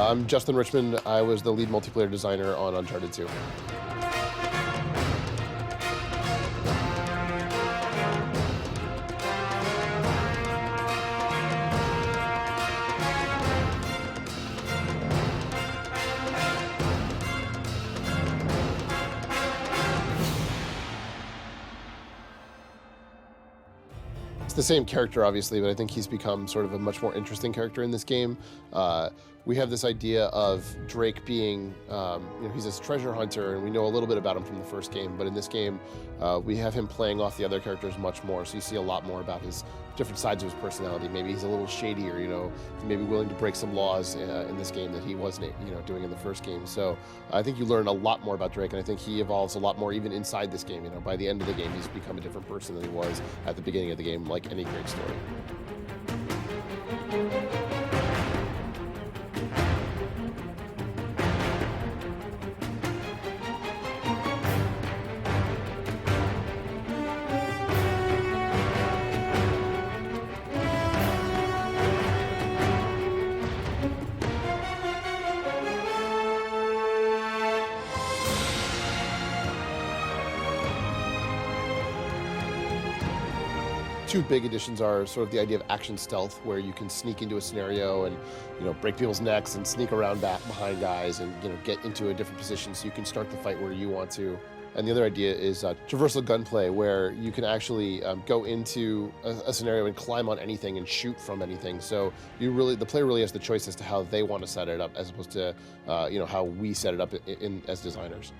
I'm Justin'em Richmond. I was the lead multiplayer designer on Uncharted 2. It's the same character, obviously, but I think he's become sort of a much more interesting character in this game. We have this idea of Drake being, he's this treasure hunter, and we know a little bit about him from the first game, but in this game, we have him playing off the other characters much more, so you see a lot more about his different sides of his personality. Maybe he's a little shadier, maybe willing to break some laws in this game that he wasn't, doing in the first game. So I think you learn a lot more about Drake, and I think he evolves a lot more even inside this game. By the end of the game, he's become a different person than he was at the beginning of the game, like any great story. Two big additions are sort of the idea of action stealth, where you can sneak into a scenario and break people's necks and sneak around back behind guys and get into a different position so you can start the fight where you want to. And the other idea is traversal gunplay, where you can actually go into a scenario and climb on anything and shoot from anything. So the player really has the choice as to how they want to set it up, as opposed to how we set it up as designers.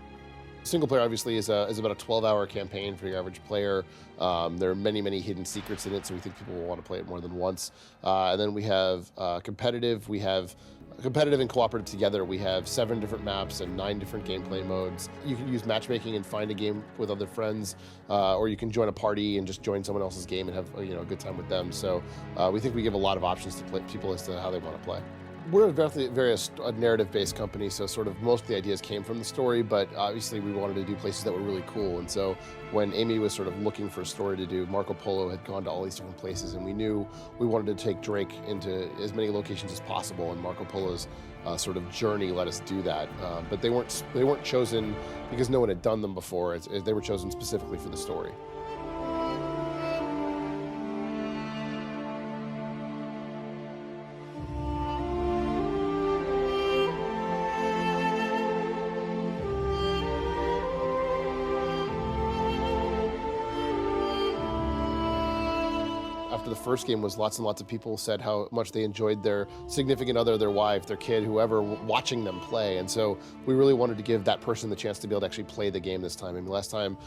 Single player obviously is about a 12-hour campaign for your average player. There are many, many hidden secrets in it, so we think people will want to play it more than once. And then we have competitive. We have competitive and cooperative together. We have 7 different maps and 9 different gameplay modes. You can use matchmaking and find a game with other friends, or you can join a party and just join someone else's game and have a good time with them. So we think we give a lot of options to people as to how they want to play. We're a very narrative-based company, so sort of most of the ideas came from the story, but obviously we wanted to do places that were really cool. And so when Amy was sort of looking for a story to do, Marco Polo had gone to all these different places, and we knew we wanted to take Drake into as many locations as possible, and Marco Polo's sort of journey let us do that. But they weren't chosen because no one had done them before. They were chosen specifically for the story. After the first game was lots and lots of people said how much they enjoyed their significant other, their wife, their kid, whoever, watching them play. And so we really wanted to give that person the chance to be able to actually play the game this time. I mean, last time,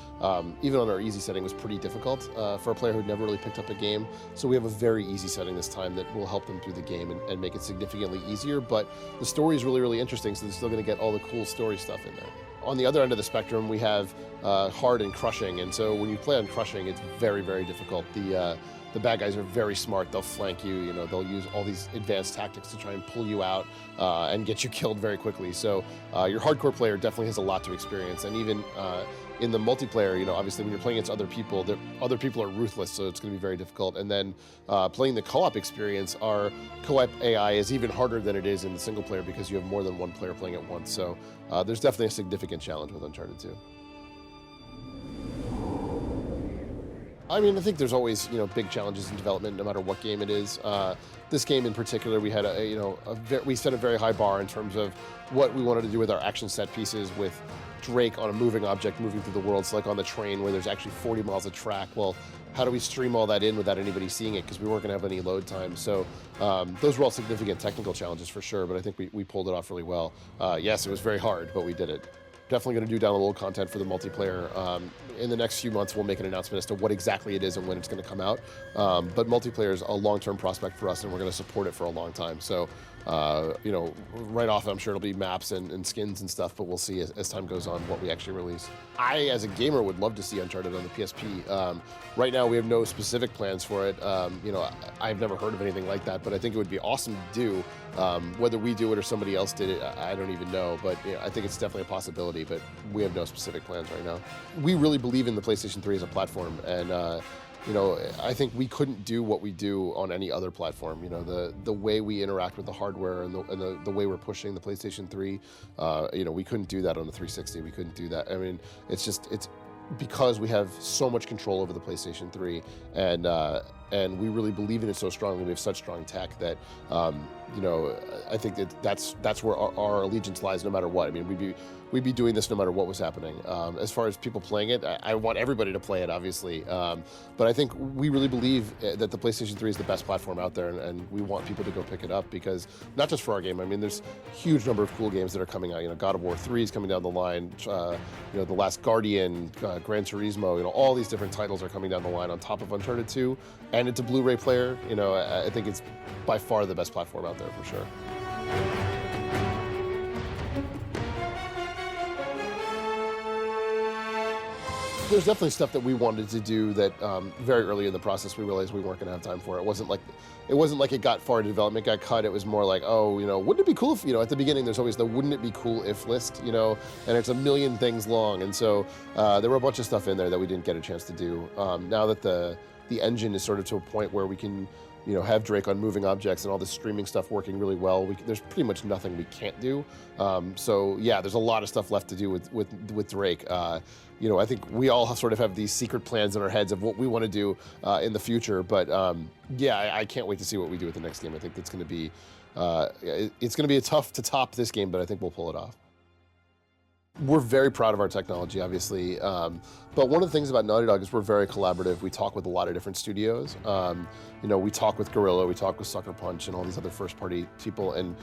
even on our easy setting, was pretty difficult for a player who'd never really picked up a game. So we have a very easy setting this time that will help them through the game and make it significantly easier. But the story is really, really interesting, so they're still going to get all the cool story stuff in there. On the other end of the spectrum, we have hard and crushing. And so when you play on crushing, it's very, very difficult. The bad guys are very smart. They'll flank you. They'll use all these advanced tactics to try and pull you out and get you killed very quickly. So your hardcore player definitely has a lot to experience. And even in the multiplayer, obviously when you're playing against other people are ruthless, so it's going to be very difficult. And then playing the co-op experience, our co-op AI is even harder than it is in the single player because you have more than one player playing at once. So there's definitely a significant challenge with Uncharted 2. I mean, I think there's always, big challenges in development, no matter what game it is. This game in particular, we had we set a very high bar in terms of what we wanted to do with our action set pieces, with Drake on a moving object moving through the world. So like on the train where there's actually 40 miles of track. Well, how do we stream all that in without anybody seeing it? Because we weren't going to have any load time. So those were all significant technical challenges for sure, but I think we pulled it off really well. Yes, it was very hard, but we did it. Definitely going to do downloadable content for the multiplayer. In the next few months, we'll make an announcement as to what exactly it is and when it's going to come out. But multiplayer is a long-term prospect for us, and we're going to support it for a long time. So, right off, I'm sure it'll be maps and skins and stuff, but we'll see as time goes on what we actually release. I, as a gamer, would love to see Uncharted on the PSP. Right now, we have no specific plans for it. I've never heard of anything like that, but I think it would be awesome to do. Whether we do it or somebody else did it, I don't even know, but I think it's definitely a possibility, but we have no specific plans right now. We really believe in the PlayStation 3 as a platform, and I think we couldn't do what we do on any other platform. The way we interact with the hardware and the way we're pushing the PlayStation 3, we couldn't do that on the 360. We couldn't do that. I mean, it's because we have so much control over the PlayStation 3, and we really believe in it so strongly. We have such strong tech that, I think that's where our allegiance lies, no matter what. I mean, we'd be doing this no matter what was happening. As far as people playing it, I want everybody to play it, obviously. But I think we really believe that the PlayStation 3 is the best platform out there, and we want people to go pick it up, because not just for our game. I mean, there's a huge number of cool games that are coming out. God of War 3 is coming down the line. The Last Guardian, Gran Turismo. All these different titles are coming down the line on top of Uncharted 2, and it's a Blu-ray player. I think it's by far the best platform out there for sure. There's definitely stuff that we wanted to do that very early in the process we realized we weren't going to have time for. It wasn't like it got far into development, got cut. It was more like, wouldn't it be cool if, at the beginning there's always the wouldn't it be cool if list, and it's a million things long. And so there were a bunch of stuff in there that we didn't get a chance to do. Now that the engine is sort of to a point where we can, have Drake on moving objects and all this streaming stuff working really well, there's pretty much nothing we can't do. So yeah, there's a lot of stuff left to do with Drake. I think we all sort of have these secret plans in our heads of what we want to do in the future. But I can't wait to see what we do with the next game. I think that's going to be it's going to be tough to top this game, but I think we'll pull it off. We're very proud of our technology, obviously, but one of the things about Naughty Dog is we're very collaborative. We talk with a lot of different studios. We talk with Guerrilla, we talk with Sucker Punch, and all these other first-party people, and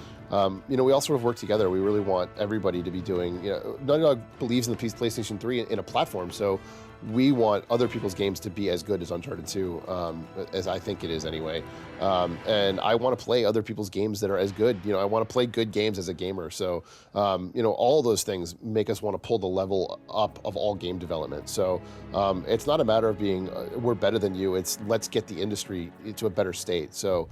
we all sort of work together. We really want everybody to be doing. Naughty Dog believes in the PlayStation 3 in a platform, so we want other people's games to be as good as Uncharted 2, as I think it is anyway. And I want to play other people's games that are as good. I want to play good games as a gamer. So, all those things make us want to pull the level up of all game development. So it's not a matter of being, we're better than you. It's let's get the industry to a better state. So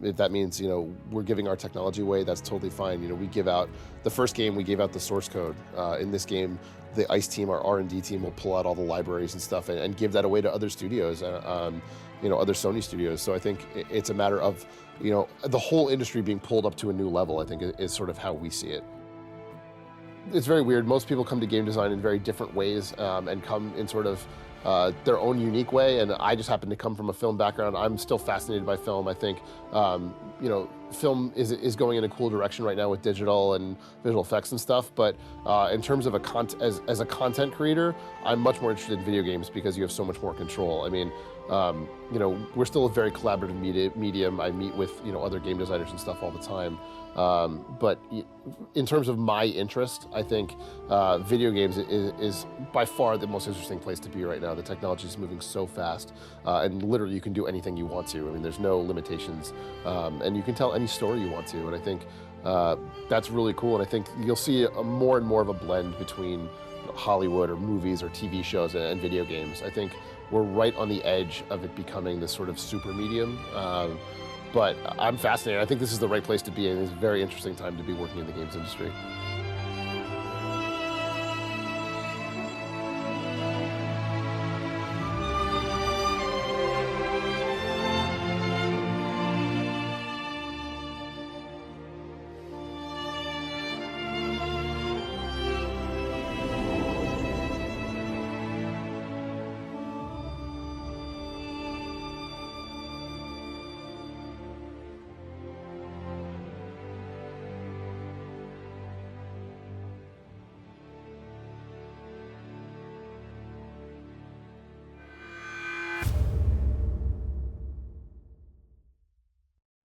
if that means, we're giving our technology away, that's totally fine. We give out, the first game, we gave out the source code. In this game, the ICE team, our R&D team, will pull out all the libraries and stuff and give that away to other studios, other Sony studios. So I think it's a matter of, the whole industry being pulled up to a new level, I think is sort of how we see it. It's very weird. Most people come to game design in very different ways and come in sort of their own unique way, and I just happen to come from a film background. I'm still fascinated by film. I think, film is going in a cool direction right now with digital and visual effects and stuff, but in terms of as a content creator, I'm much more interested in video games because you have so much more control. I mean, we're still a very collaborative medium. I meet with, other game designers and stuff all the time. But in terms of my interest, I think video games is by far the most interesting place to be right now. The technology is moving so fast, and literally you can do anything you want to. I mean, there's no limitations, and you can tell any story you want to. And I think that's really cool. And I think you'll see more and more of a blend between Hollywood or movies or TV shows and video games. I think we're right on the edge of it becoming this sort of super medium. But I'm fascinated. I think this is the right place to be, and it's a very interesting time to be working in the games industry.